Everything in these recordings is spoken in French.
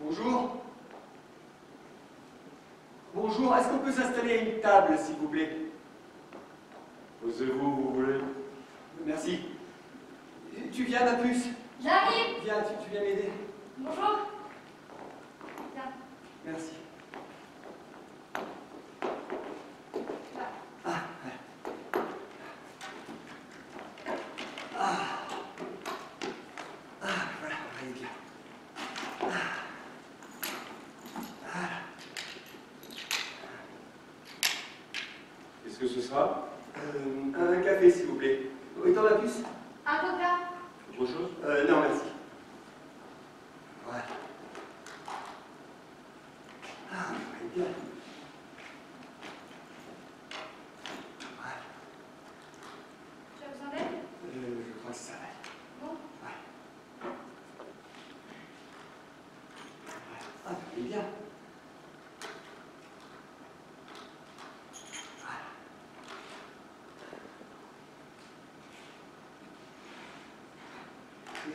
Bonjour. Bonjour, est-ce qu'on peut s'installer à une table, s'il vous plaît? Posez-vous, vous voulez? Merci. Tu viens, ma puce? J'arrive. Viens, tu viens m'aider? Bonjour. Tiens. Merci. Voilà. Voilà, allez, bien. Qu'est-ce que ce sera? Un café, s'il vous plaît. Oui, t'en as plus? Un coca. Autre chose? Non, merci. Voilà. Allez, bien. Voilà. Tu as besoin d'aide? Je crois que ça va. Bon. Ouais. Ah, allez, bien.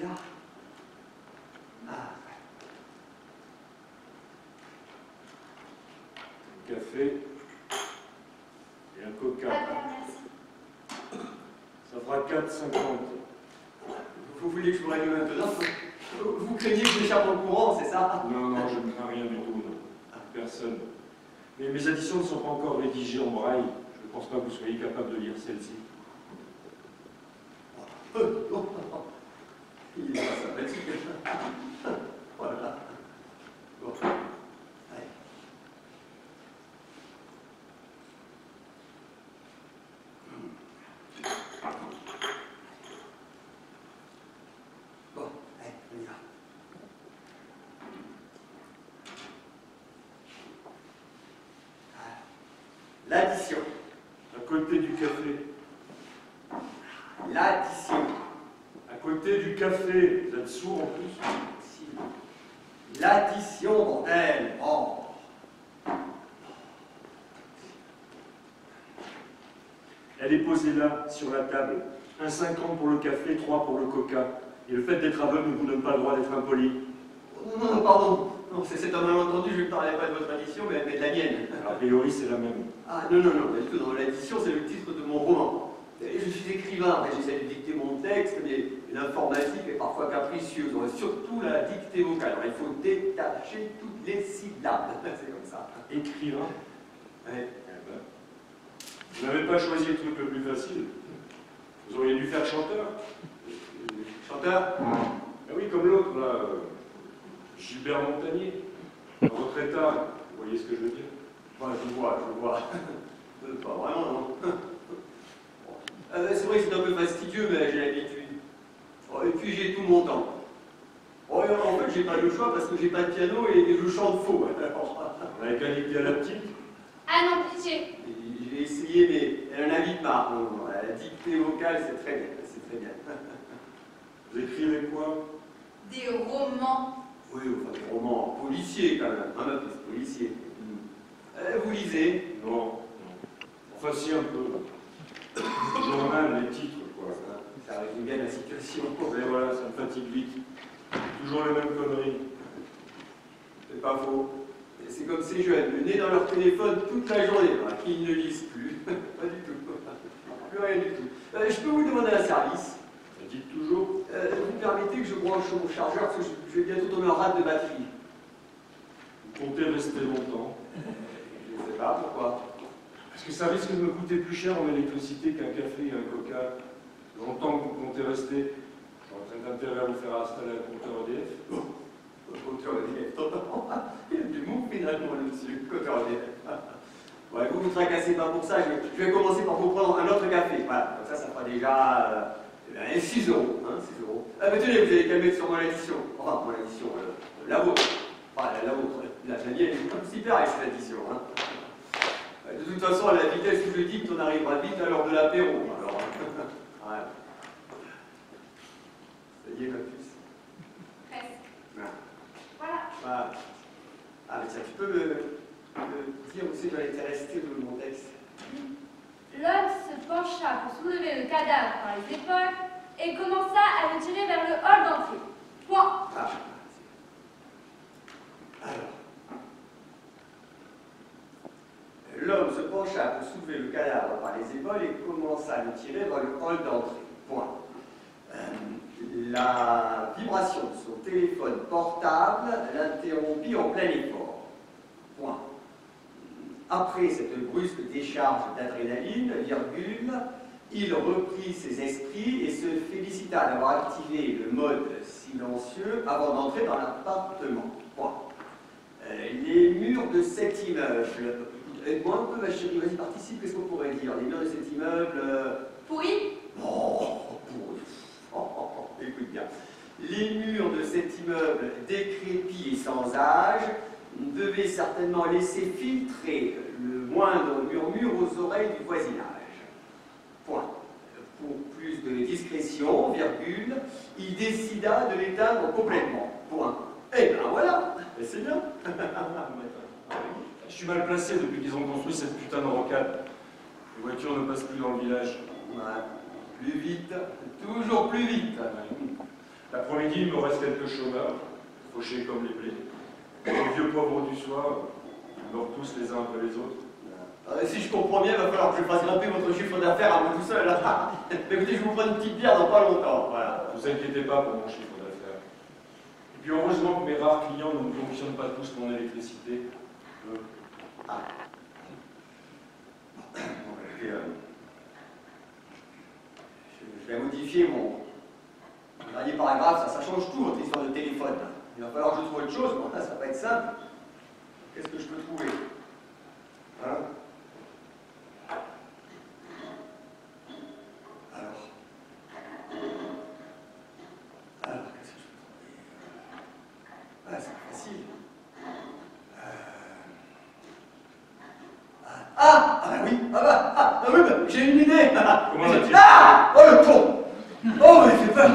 Là. Ah, Un café et un coca. Ah bien, merci. Ça fera 4,50. vous voulez que je vous règle maintenant? Vous craignez que j'échappe en courant, c'est ça? Non, non, je ne crains rien du tout, non. Personne. Mais mes additions ne sont pas encore rédigées en braille. Je ne pense pas que vous soyez capable de lire celle-ci. Il est pas sympathique. Voilà. Bon. Allez. Bon, allez, on y va. L'addition. À côté du café. L'addition. À côté du café. Vous êtes sourd en plus. L'addition, bordel. Oh. Elle est posée là, sur la table. 1,50 pour le café, 3 pour le coca. Et le fait d'être aveugle ne vous donne pas le droit d'être impoli. Non, non, pardon. Non, c'est un malentendu, je ne parlais pas de votre addition, mais de la mienne. A priori, c'est la même. Ah, non, non, non, pas du tout. Dans l'addition, c'est le titre de mon roman. Je suis écrivain, j'essaie de dicter mon texte, mais l'informatique est parfois capricieuse, surtout la dictée vocale. Alors, il faut détacher toutes les syllabes. C'est comme ça. Écrivain. Ouais. Eh ben, vous n'avez pas choisi le truc le plus facile. Vous auriez dû faire chanteur. Chanteur? Ah oui, comme l'autre, là. Gilbert Montagnier. En votre état, vous voyez ce que je veux dire? Ouais, je vois. Pas vraiment, non. C'est vrai que c'est un peu fastidieux, mais j'ai l'habitude. Oh, et puis j'ai tout mon temps. Oh, en fait, j'ai pas le choix parce que j'ai pas de piano et je chante faux. Vous n'avez qu'à dicter à la petite. Ah non, pitié. J'ai essayé, mais elle en a vite marre. Non, la dictée vocale, c'est très bien. C'est très bien. Vous écrivez quoi? Des romans. Oui, enfin, des romans policiers quand même. Un peu plus policier. Vous lisez? Non. Enfin, si, un peu. Le journal, les titres, quoi. Ça résume bien la situation. Mais voilà, ça me fatigue vite. Toujours les mêmes conneries. C'est pas faux. C'est comme ces jeunes, le nez dans leur téléphone toute la journée, qui ne lisent plus. Pas du tout. Plus rien du tout. Je peux vous demander un service? Dites toujours. Vous permettez que je branche mon chargeur parce que je vais bientôt tomber en rate de batterie. Vous comptez rester longtemps. Je ne sais pas pourquoi. Parce que ça risque de me coûter plus cher en électricité qu'un café et un coca. Longtemps que vous comptez rester. J'aurais intérêt à vous faire installer un compteur EDF. Compteur EDF, il y a du mot finalement là-dessus. Compteur EDF. Ouais, vous vous tracassez pas pour ça. Je vais commencer par vous prendre un autre café. Voilà, comme ça fera déjà 6 euros. Hein, 6 euros. Mais tenez, vous avez qu'à mettre sur mon addition. Enfin, mon addition, la vôtre. Enfin, la vôtre. La mienne est super avec cette addition. Hein. De toute façon, à la vitesse où je dicte, on arrivera vite à l'heure de l'apéro. Alors, ouais. Ça y est, ma puce. Presque. Ouais. Voilà. Voilà. Ah, mais tiens, tu peux me dire où c'est que j'en étais resté de mon texte? L'homme se pencha pour soulever le cadavre par les épaules et commença à le tirer vers le hall d'entrée. Point. Ah. soulevait le cadavre par les épaules et commença à le tirer vers le hall d'entrée. Point. La vibration de son téléphone portable l'interrompit en plein effort. Point. Après cette brusque décharge d'adrénaline, virgule, il reprit ses esprits et se félicita d'avoir activé le mode silencieux avant d'entrer dans l'appartement. Point. Les murs de cet immeuble. Aide-moi un peu, ma chérie, vas-y, participe, qu'est-ce qu'on pourrait dire? Les murs de cet immeuble. Pourri? Oh, pourri. Écoute bien. Les murs de cet immeuble décrépit et sans âge devaient certainement laisser filtrer le moindre murmure aux oreilles du voisinage. Point. Pour plus de discrétion, virgule, il décida de l'éteindre complètement. Point. Eh ben voilà, c'est bien. Je suis mal placé depuis qu'ils ont construit cette putain de rocade. Les voitures ne passent plus dans le village. Ouais. Plus vite, toujours plus vite. L'après-midi, il me reste quelques chômeurs, fauchés comme les blés. Les vieux pauvres du soir, ils meurent tous les uns après les autres. Si je comprends bien, il va falloir que je fasse grimper votre chiffre d'affaires à moi tout seul. Écoutez, je vous prends une petite bière dans pas longtemps. Voilà. Ne vous inquiétez pas pour mon chiffre d'affaires. Et puis heureusement que mes rares clients ne me fonctionnent pas tous mon électricité. Ah. Bon, écoutez, je vais modifier mon dernier paragraphe, ça change tout, votre histoire de téléphone. Il va falloir que je trouve autre chose, bon, là, ça va pas être simple. Qu'est-ce que je peux trouver? Hein? Alors, qu'est-ce que je peux trouver? Ah, c'est facile. Oui, bah, j'ai une idée. Comment l'a-t-il? Ah! Oh le con! Oh, il fait peur.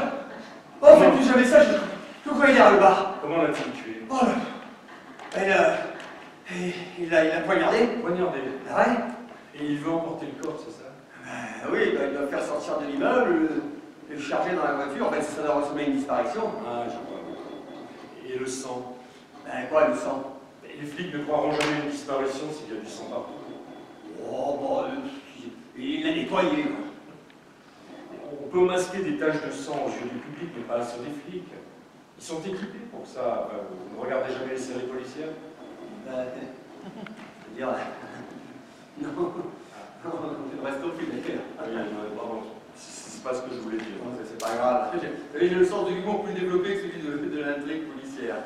Oh, faites plus jamais ça, je croyais dire le bar. Comment l'a-t-il tué? Oh, il l'a poignardé. Poignardé. Ah ouais? Et il veut emporter le corps, c'est ça? Oui, il doit faire sortir de l'immeuble, le charger dans la voiture. En fait, ça doit ressembler à une disparition. Ah, je vois. Et le sang? Quoi, le sang? Les flics ne croiront jamais à une disparition s'il y a du sang partout. Oh, bon, il l'a nettoyé. On peut masquer des taches de sang aux yeux du public, mais pas sur des flics. Ils sont équipés pour ça. Enfin, vous ne regardez jamais les séries policières? C'est-à-dire... Non, je reste au fil. Oui, pardon. C'est pas ce que je voulais dire. C'est pas grave. J'ai le sens de l'humour plus développé que celui de l'intrigue policière.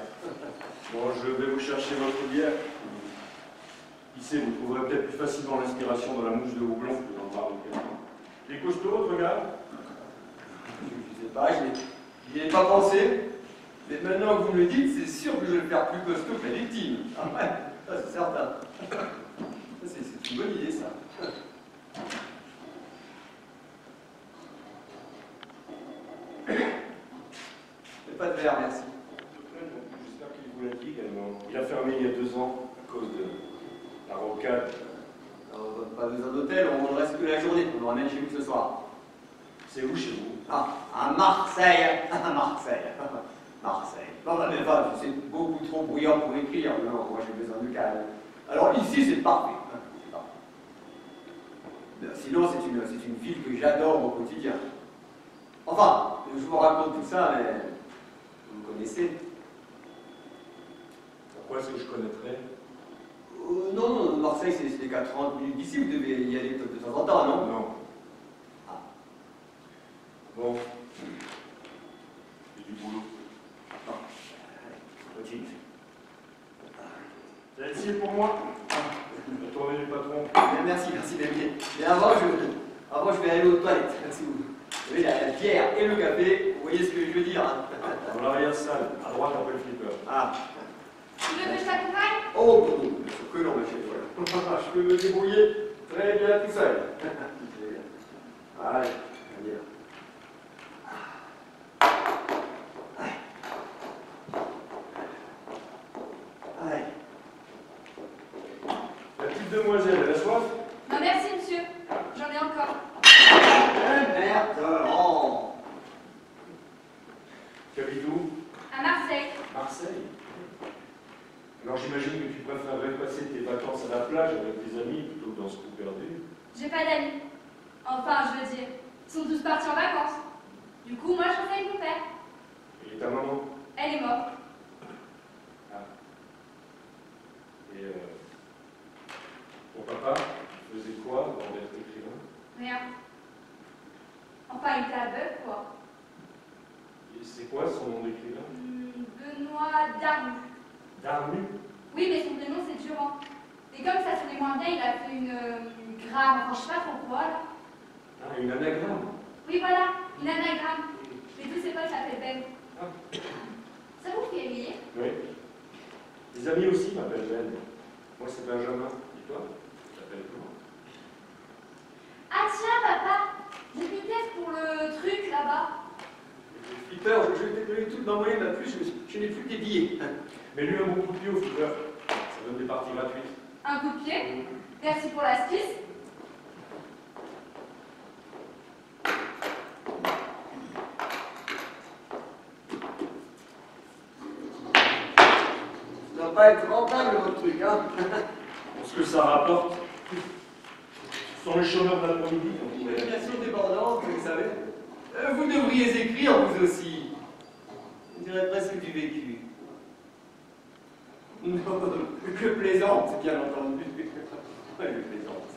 Bon, je vais vous chercher votre bière. Qui sait, vous trouverez peut-être plus facilement l'inspiration dans la mouche de houblon que dans le bar de quelqu'un. Les costauds, votre gars? Je sais pas, je n'y ai pas pensé. Mais maintenant que vous me le dites, c'est sûr que je vais le faire plus costaud que la victime. Ah ouais, ça c'est certain. C'est une bonne idée, ça. Mais pas de verre, merci. J'espère qu'il vous l'a dit également. Il a fermé il y a 2 ans à cause de la rocade. Alors, pas besoin d'hôtel, on ne reste que la journée, on nous ramène chez vous ce soir. C'est où chez vous? Ah, à Marseille. À Marseille. Marseille. Non, mais enfin, c'est beaucoup trop bruyant pour écrire. Non, moi j'ai besoin de calme. Alors ici, c'est parfait. Sinon, c'est une ville que j'adore au quotidien. Enfin, je vous raconte tout ça, mais vous connaissez. Pourquoi est-ce que je connaîtrais? Non, Marseille, c'est qu'à 30 minutes d'ici, vous devez y aller de temps en temps, non? Non. Ah. Bon. J'ai du boulot. Non. Continue. Celle-ci est pour moi. La tournée du patron. Merci, David. Mais avant, je vais aller aux toilettes. Merci beaucoup. Vous avez la bière et le café, vous voyez ce que je veux dire, hein? Dans l'arrière-salle, à droite après le flipper. Ah. Tu veux que je t'accompagne? Oh, non, bien sûr que non, ma chérie. Voilà. Je peux me débrouiller très bien tout seul. Allez, allez. Allez. La petite demoiselle, elle a soif? Non, merci, monsieur. J'en ai encore. Merde, oh. Tu habites où? À Marseille. Marseille. Alors j'imagine que tu préférerais passer tes vacances à la plage avec tes amis plutôt que dans ce trou perdu. J'ai pas d'amis. Enfin, je veux dire, ils sont tous partis en vacances. Du coup, moi, je reste avec mon père. Et ta maman? Elle est morte. Ah. Et ton papa, il faisait quoi avant d'être écrivain? Rien. Enfin, il était aveugle, quoi. Et c'est quoi son nom d'écrivain? Benoît Darmu. Darmu? Oui, mais son prénom, c'est Durand. Et comme ça sonnait moins bien, il a fait une grave, enfin, je sais pas trop quoi, là. Ah, une anagramme? Oui, voilà, une anagramme. Mais tous ses potes s'appellent Ben. Ah. Ça vous fait rire? Oui. Les amis aussi m'appellent Ben. Moi, c'est Benjamin. Et toi? Tu t'appelles comment? Ah tiens, papa, j'ai une pièce pour le truc, là-bas. Flipper, je vais te donner tout d'envoyer ma puce, je n'ai plus que des billets. Mais lui, un bon coup de pied au flipper. Ça donne des parties gratuites. Un coup de pied. Merci pour l'astuce. Ça doit pas être rentable, votre truc, hein. Pour ce que ça rapporte. Ce sont les chômeurs de l'après-midi. Une imagination débordante, vous savez. Vous devriez écrire, vous aussi. On dirait presque du vécu. Non, je plaisante, bien entendu. Ouais, je plaisante.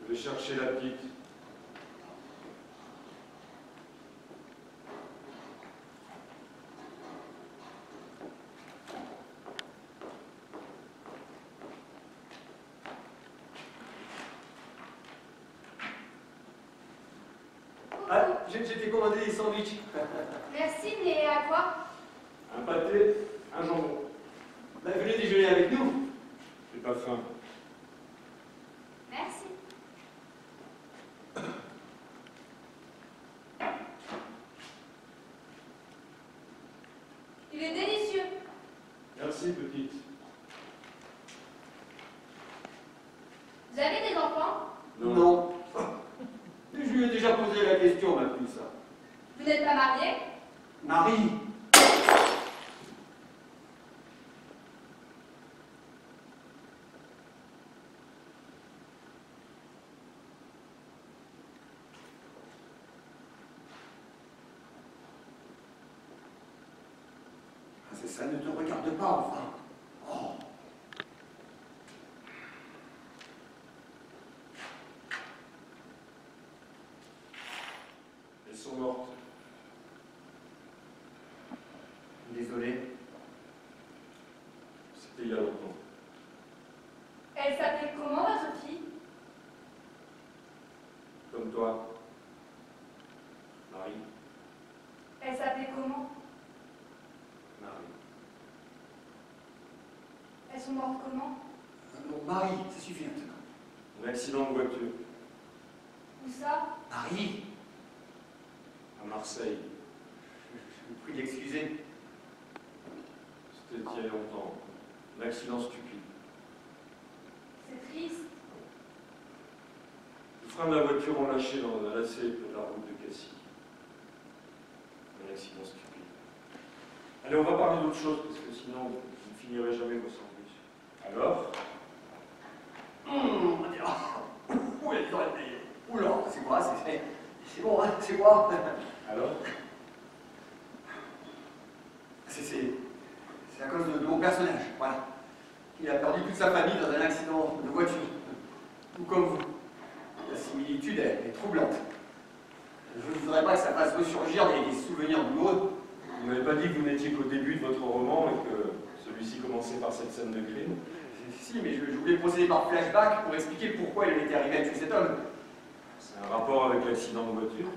Je vais chercher la petite. Ah, j'ai t'ai commandé des sandwichs. Merci, mais à quoi? Un pâté, un jambon. Bah, venez déjeuner avec nous. J'ai pas faim. Merci. Il est délicieux. Merci, petite. Vous avez des enfants? Non. Je lui ai déjà posé la question, ma puce. Vous n'êtes pas mariés? Marie. Ça ne te regarde pas, enfin. Oh. Elles sont mortes. Désolé. C'était il y a longtemps. Elle s'appelait comment, votre fille? Comme toi. Marie. Elle s'appelait comment? Marie. Elles sont mortes comment? Non, Marie, ça suffit maintenant. Un accident de voiture. Où ça? Marie, À Marseille. je vous prie d'excuser. C'était il y a longtemps. Un accident stupide. C'est triste. Le frein de la voiture ont lâché dans la lacet de la route de Cassis. Un accident stupide. Allez, on va parler d'autre chose, parce que sinon, vous ne finirez jamais vos sandwichs. Alors? Oula, c'est quoi? C'est bon, hein? C'est quoi? Alors? C'est à cause de mon personnage, voilà. Il a perdu toute sa famille dans un accident de voiture. Tout comme vous. La similitude est troublante. Je ne voudrais pas que ça fasse ressurgir des souvenirs douloureux. Vous n'avez pas dit que vous n'étiez qu'au début de votre roman et que celui-ci commençait par cette scène de crime? Si, mais je voulais procéder par flashback pour expliquer pourquoi il était arrivé à tuer cet homme. C'est un rapport avec l'accident de voiture?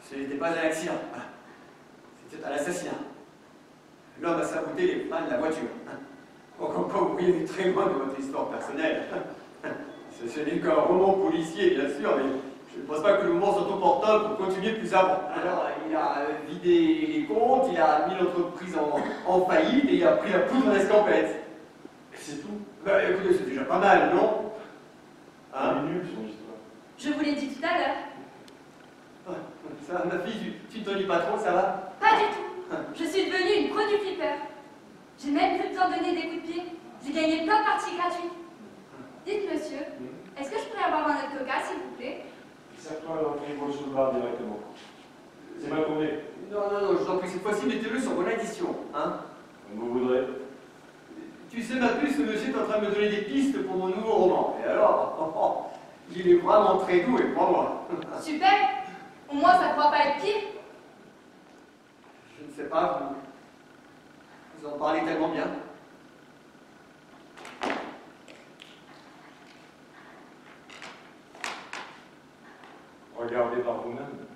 Ce n'était pas un accident, voilà. C'était un assassinat. L'homme a saboté les freins de la voiture. Comme vous voyez, très loin de votre histoire personnelle. Ce n'est qu'un roman policier, bien sûr, mais je ne pense pas que le moment soit opportun pour continuer plus avant. Alors, il a vidé les comptes, il a mis l'entreprise en faillite et il a pris la poudre à l'escampette. Et c'est tout? Bah écoutez, c'est déjà pas mal, non? Elle est nulle, son histoire. Je vous l'ai dit tout à l'heure. Ça va, ma fille, tu ne t'ennuies pas trop, ça va? Pas du tout. Je suis devenue une pro du flipper. J'ai même plus besoin de donner des coups de pied. J'ai gagné plein de parties gratuites. Dites, monsieur, est-ce que je pourrais avoir un autre coca, s'il vous plaît? Serre-toi à l'entrée pour le soulever directement. C'est mal tourné. Non, non, non, je vous en prie, cette fois-ci, mettez-le sur mon addition, hein? Comme vous voudrez. Tu sais, ma puce, le monsieur est en train de me donner des pistes pour mon nouveau roman. Et alors, il est vraiment très doué, crois-moi. Super. Au moins, ça ne pourra pas être pire. Je ne sais pas, vous en parlez tellement bien. Regardez par vous-même.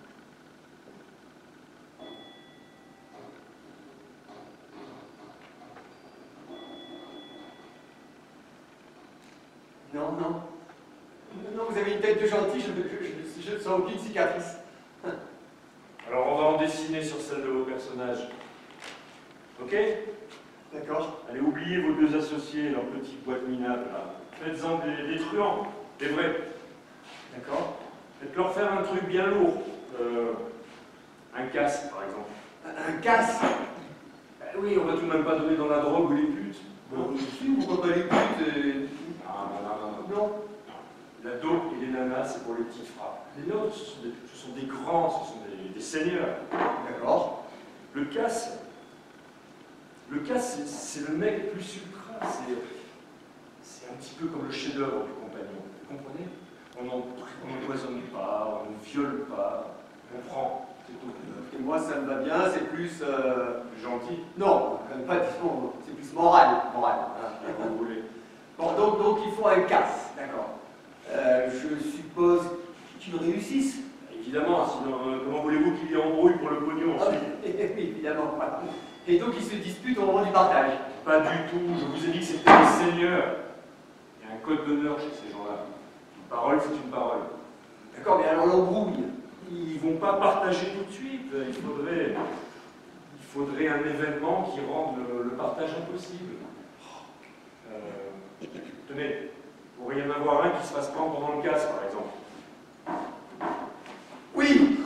Non, non. Non, vous avez une tête de gentil, je ne sens aucune cicatrice. Alors on va en dessiner sur celle de vos personnages. Ok? D'accord. Allez, oubliez vos deux associés, leurs petites boîtes minables, là. Faites-en des truands, des vrais. D'accord. Faites-leur faire un truc bien lourd. Un casque, par exemple. Un casse. Oui, on va tout de même pas donner dans la drogue ou les putes. Bon, si, pourquoi pas les putes Non. La dope et les nanas, c'est pour les petites frappes. Les nôtres, ce sont des grands, ce sont des seigneurs. D'accord. Le casse, c'est le mec plus ultra. C'est un petit peu comme le chef-d'œuvre du compagnon. Vous comprenez? On n'empoisonne pas, on ne viole pas, on prend, c'est tout. Et moi, ça me va bien, c'est plus... Gentil, Non, quand même pas disons, c'est plus moral. Moral. comme vous voulez. Bon, donc il faut un casse, d'accord. Je suppose qu'ils réussissent. Évidemment, sinon, comment voulez-vous qu'il y embrouille pour le pognon ensuite? Oui, évidemment. Voilà. Et donc ils se disputent au moment du partage. Pas du tout, je vous ai dit que c'était des seigneurs. Il y a un code d'honneur chez ces gens-là. Une parole, c'est une parole. D'accord, mais alors l'embrouille. Ils vont pas partager tout de suite. Il faudrait un événement qui rende le partage impossible. Tenez, il pourrait y en avoir un qui se fasse prendre pendant le casse, par exemple. Oui.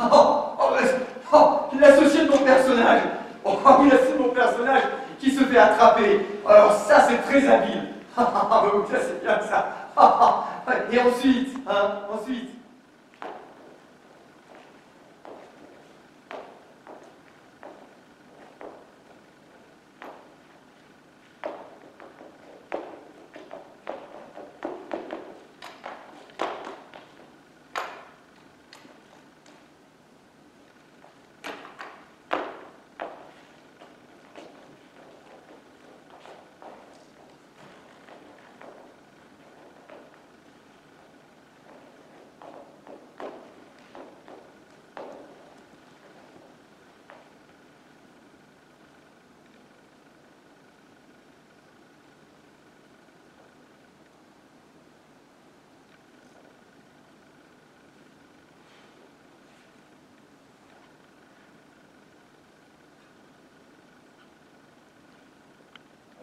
L'associé de mon personnage. Oh oui, c'est mon personnage qui se fait attraper. Alors ça, c'est très habile. Donc ça, c'est bien ça. Et ensuite, ensuite.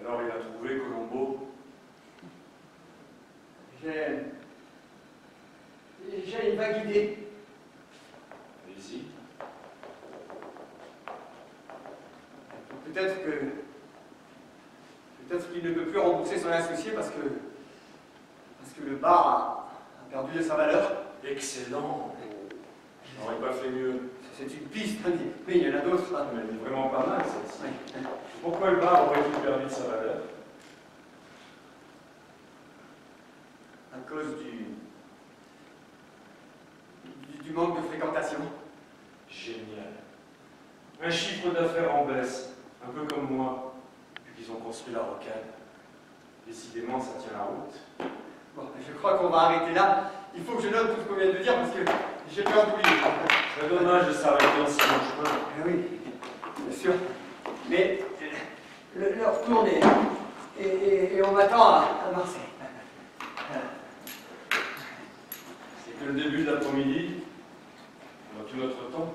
Alors il a trouvé Colombo. J'ai une vague idée. Allez-y. Peut-être qu'il ne peut plus rembourser son associé parce que le bar a perdu de sa valeur. Excellent. Je n'aurais pas fait mieux. C'est une piste, mais il y en a d'autres. Mais elle est vraiment pas mal, celle-ci. Oui. Pourquoi le bar aurait-il perdu de sa valeur? À cause du manque de fréquentation. Génial. Un chiffre d'affaires en baisse, un peu comme moi, depuis qu'ils ont construit la rocade. Décidément, ça tient la route. Bon, je crois qu'on va arrêter là. Il faut que je note tout ce qu'on vient de dire parce que j'ai peur d'oublier. C'est dommage de s'arrêter en si bon chemin. Oui, bien sûr. Mais l'heure tourne et on m'attend à Marseille. C'est que le début de l'après-midi. On a tout notre temps.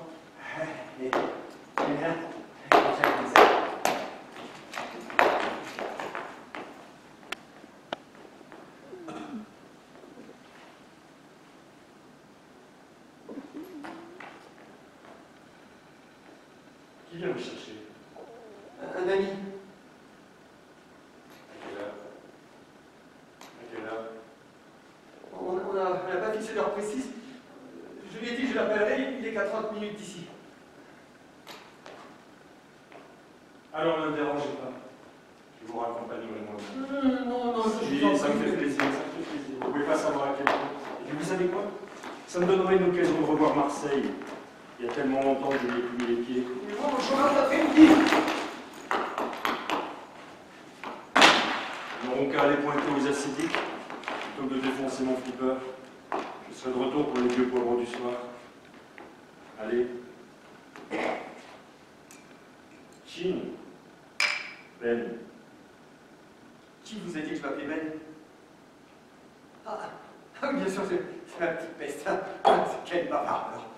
Et bien, comme ça. vient me chercher? Un ami. À quelle heure? À quelle heure? On n'a pas fixé d'heure précise. Je lui ai dit que je l'appellerai, il est qu'à 30 minutes d'ici. Alors ne me dérangez pas. Je vous raccompagnerai moi-même. Non, Oui, ça me fait plaisir, ça me fait plaisir. Vous ne pouvez pas savoir à quel point. Et puis vous savez quoi? Ça me donnerait une occasion de revoir Marseille. Il y a tellement longtemps que je n'y ai plus mis les pieds. Mais bon, je regarde l'après-midi. Ils n'auront qu'à aller pointer aux ascétiques, plutôt que de défoncer mon flipper. Je serai de retour pour les vieux poivrons du soir. Allez. Chin. Ben. Qui vous a dit que je m'appelais Ben? Ah oui, bien sûr, c'est ma petite peste. Quel bavard, alors.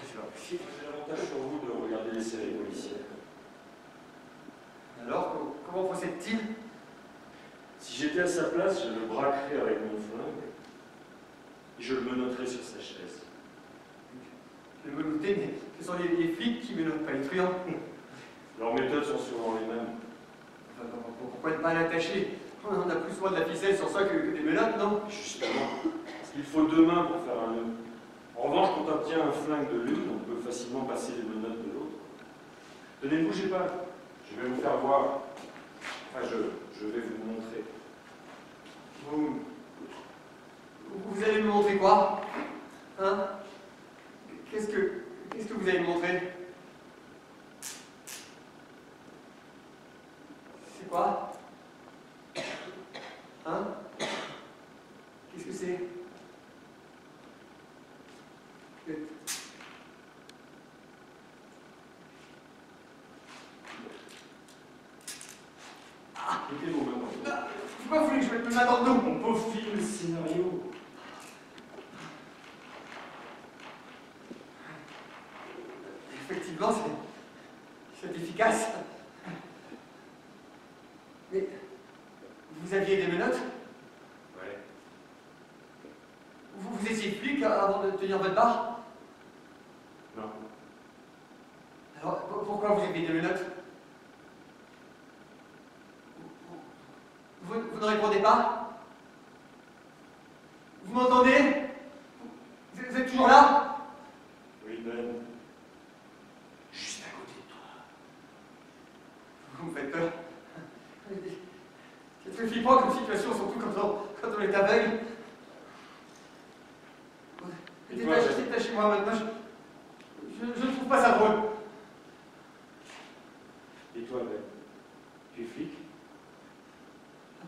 C'est pas possible. J'ai l'avantage sur vous de regarder les séries policières. Alors, comment procède-t-il? Si j'étais à sa place, je le braquerais avec mon flingue et je le menotterais sur sa chaise. Je me doutais, mais ce sont les flics qui menottent, pas les truands. Leurs méthodes sont souvent les mêmes. Enfin, pourquoi ne pas l'attacher? On a plus soin de la ficelle sur soi que des menottes, non? Justement, parce qu'il faut 2 mains pour faire un nœud. En revanche, quand on obtient un flingue de l'une, on peut facilement passer les menottes de l'autre. Tenez, ne bougez pas, je vais vous faire voir. Enfin, je vais vous montrer. Vous allez me montrer quoi? Hein? Qu'est-ce que vous allez me montrer? C'est quoi? Hein? Qu'est-ce que c'est? Mettez vos mains dans le dos. Pourquoi vous voulez que je mette mes mains dans le dos? On peaufine le scénario. Effectivement, c'est efficace. Mais vous aviez des menottes? Ouais. Vous étiez flic avant de tenir votre barre? Non. Alors, pourquoi vous aviez des menottes? Vous ne répondez pas? Vous m'entendez? Vous êtes toujours là? Oui, Ben. Juste à côté de toi. Vous me faites peur. C'est très flippant comme situation, surtout quand on est aveugle. Détachez-moi maintenant, je ne trouve pas ça drôle. Et toi, Ben? Tu es flic?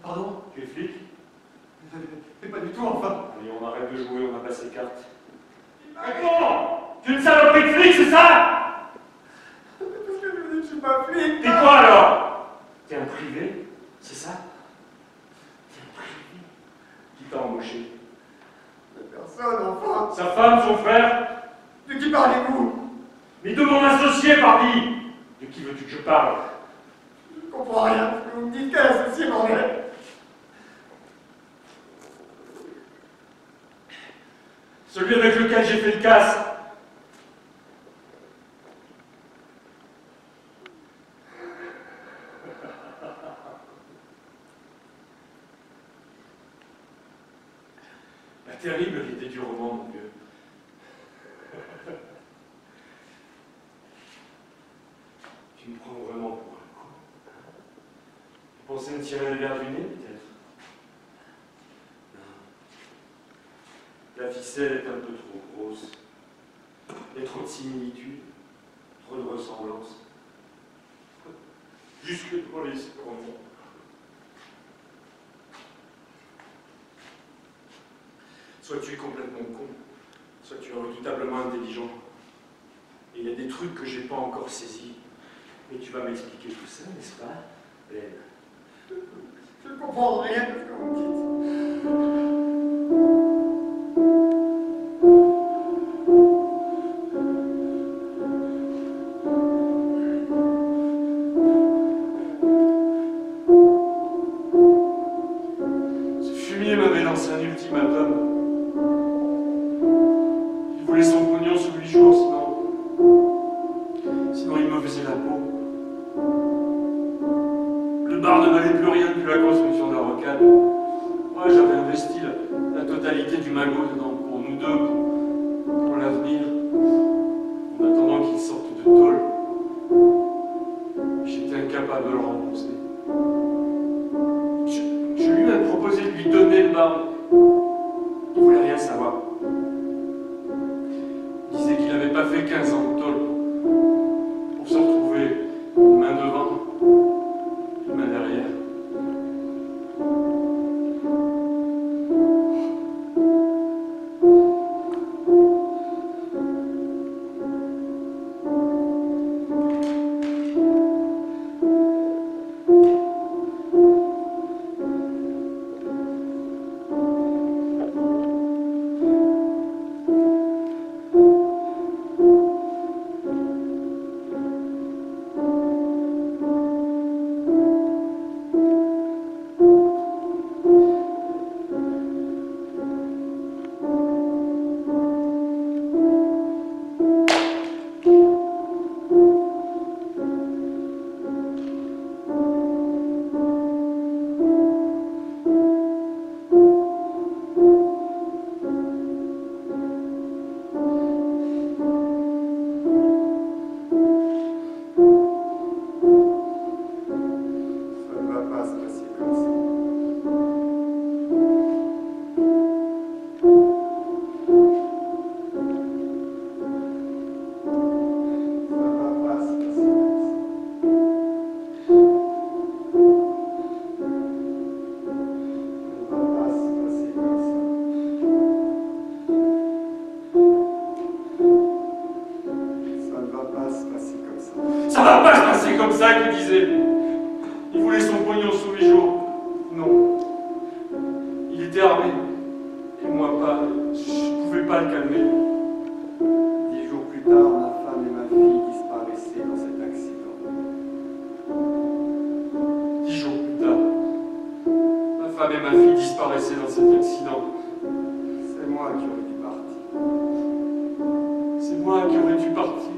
Pardon? Tu es flic? Mais pas du tout, enfin. Allez, on arrête de jouer, on a passé carte. Réponds! Tu es une saloperie de flic, c'est ça? Parce que je vous dis que je suis pas flic. T'es quoi alors? T'es un privé? C'est ça? T'es un privé? Qui t'a embauché? Personne, enfin. Sa femme, son frère? De qui parlez-vous? Mais de mon associé, pardi! De qui veux-tu que je parle? Je ne comprends rien. Vous me dites quel associé, bordel? Celui avec lequel j'ai fait le casse. La terrible idée du roman, mon vieux. Tu me prends vraiment pour un con. Tu pensais me tirer le verre du nez, peut-être? Non. La ficelle est un peu trop grosse. Il y a trop de similitudes, trop de ressemblances. Jusque pour les surnoms. Soit tu es complètement con, soit tu es redoutablement intelligent. Et il y a des trucs que j'ai pas encore saisis. Mais tu vas m'expliquer tout ça, n'est-ce pas, Ben? Je ne comprends rien de ce que vous dites. Ce fumier m'avait lancé un ultimatum. Il voulait son pognon sous 8 jours, sinon il me faisait la peau. la construction de la rocade. Moi, j'avais investi la totalité du magot dedans, pour nous deux, pour l'avenir, en attendant qu'il sorte de tôle. J'étais incapable de le rembourser. Je lui ai même proposé de lui donner le barbe. Il voulait rien savoir. Il disait qu'il n'avait pas fait 15 ans de tôle pour se retrouver une main devant, une main derrière. Ça va pas se passer comme ça, qu'il disait. Il voulait son pognon sous les jours. Non. Il était armé. Et moi pas. Je pouvais pas le calmer. 10 jours plus tard, ma femme et ma fille disparaissaient dans cet accident. 10 jours plus tard, ma femme et ma fille disparaissaient dans cet accident. C'est moi qui aurais dû partir. C'est moi qui aurais dû partir.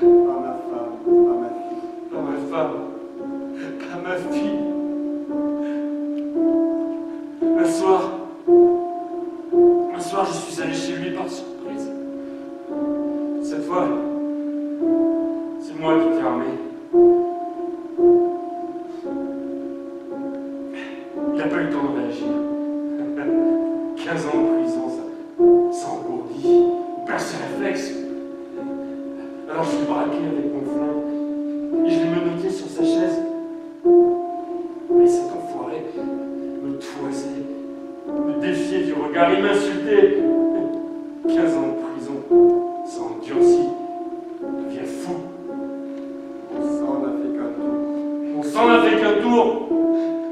Pas ma femme, pas ma fille. Pas ma femme, pas ma fille. Un soir, je suis allé chez lui par surprise. Cette fois, c'est moi qui t'ai armé. Il n'a pas eu le temps de réagir. 15 ans de prison, ça engourdit. On perd ses réflexes. Alors je l'ai braqué avec mon flingue et je l'ai menotté sur sa chaise. Mais cet enfoiré me toisait, me défiait du regard, il m'insultait. 15 ans de prison, ça endurcit, devient fou. Mon sang n'a fait qu'un tour. Mon sang n'a fait qu'un tour.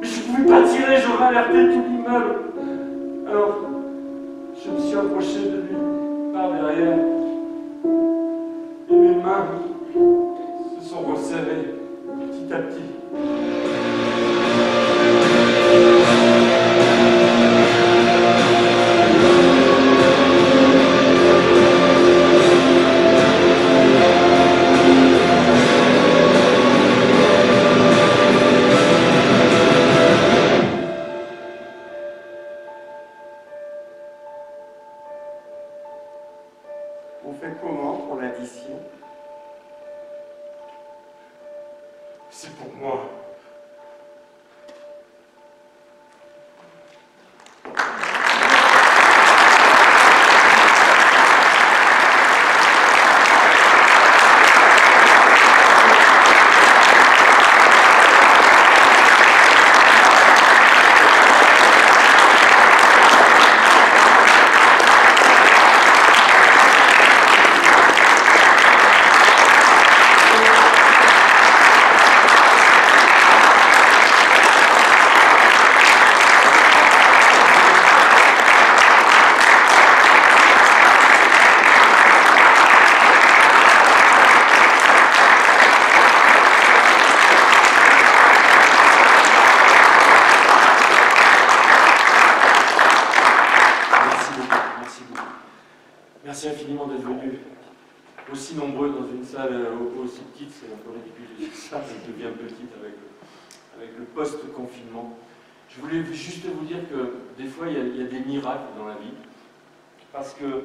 Mais je ne pouvais pas tirer, j'aurais alerté tout l'immeuble. Alors, je me suis approché de lui par derrière. Et mes mains se sont resserrées petit à petit. On fait comment pour l'addition? C'est pour moi. Merci infiniment d'être venus aussi nombreux dans une salle aussi petite, c'est un peu ridicule de dire ça, ça devient petite avec avec le post-confinement. Je voulais juste vous dire que des fois, il y a des miracles dans la vie, parce que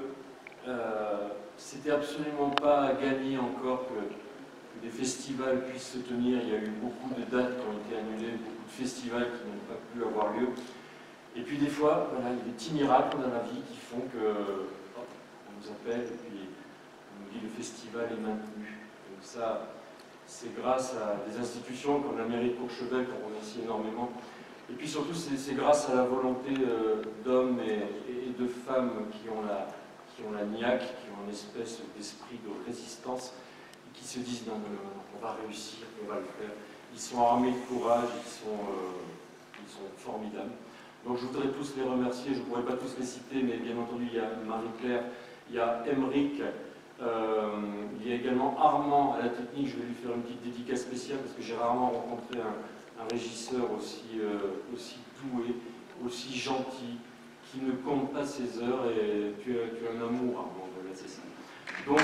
c'était absolument pas gagné encore que des festivals puissent se tenir. Il y a eu beaucoup de dates qui ont été annulées, beaucoup de festivals qui n'ont pas pu avoir lieu. Et puis des fois, voilà, il y a des petits miracles dans la vie qui font que on nous appelle et puis on nous dit le festival est maintenu. Donc ça, c'est grâce à des institutions comme la mairie de Courchevel qu'on remercie énormément. Et puis surtout, c'est grâce à la volonté d'hommes et de femmes qui ont la niaque, qui ont une espèce d'esprit de résistance, et qui se disent non, on va réussir, on va le faire. Ils sont armés de courage, ils sont formidables. Donc je voudrais tous les remercier, je ne pourrais pas tous les citer, mais bien entendu, il y a Marie-Claire, il y a Emeric, il y a également Armand à la technique. Je vais lui faire une petite dédicace spéciale parce que j'ai rarement rencontré un régisseur aussi doué, aussi gentil, qui ne compte pas ses heures, et tu as un amour, Armand, voilà, c'est ça. Donc,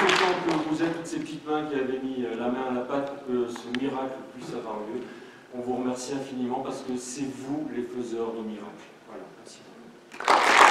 autant que vous êtes toutes ces petites mains qui avaient mis la main à la pâte pour que ce miracle puisse avoir lieu, on vous remercie infiniment parce que c'est vous les faiseurs de miracles. Voilà, merci beaucoup.